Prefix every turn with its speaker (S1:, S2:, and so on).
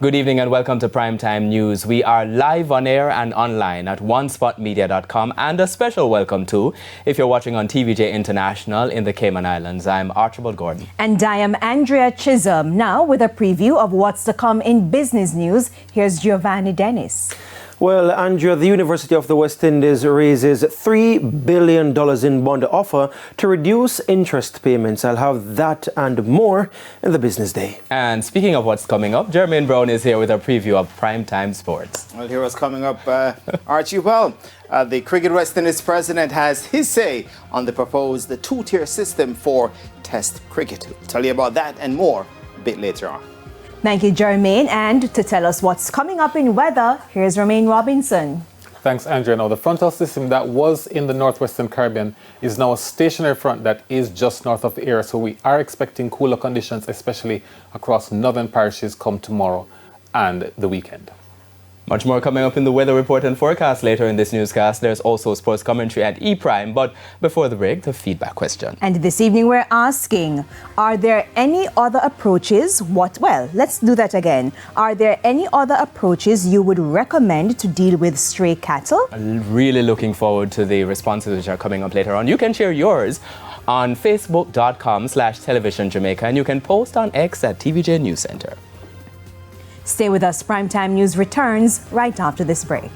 S1: Good evening and welcome to Primetime News. We are live on air and online at onespotmedia.com, and a special welcome to if you're watching on TVJ International in the Cayman Islands. I'm Archibald Gordon.
S2: And I am Andrea Chisholm. Now with a preview of what's to come in business news, here's Giovanni Dennis.
S3: Well, Andrea, the University of the West Indies raises $3 billion in bond offer to reduce interest payments. I'll have that and more in the business day.
S1: And speaking of what's coming up, Jermaine Brown is here with a preview of Primetime Sports.
S4: Well, here what's coming up, Archie. Well, the Cricket West Indies president has his say on the proposed two-tier system for Test cricket. We'll tell you about that and more a bit later on.
S2: Thank you, Jermaine. And to tell us what's coming up in weather, here's Romaine Robinson.
S5: Thanks, Andrea. Now, the frontal system that was in the northwestern Caribbean is now a stationary front that is just north of the area. So we are expecting cooler conditions, especially across northern parishes come tomorrow and the weekend.
S1: Much more coming up in the weather report and forecast later in this newscast. There's also sports commentary at E-Prime. But before the break, the feedback question.
S2: And this evening we're asking, are there any other approaches? Let's do that again. Are there any other approaches you would recommend to deal with stray cattle?
S1: I'm really looking forward to the responses which are coming up later on. You can share yours on facebook.com/television Jamaica, and you can post on X at TVJ News Center.
S2: Stay with us. Primetime News returns right after this break.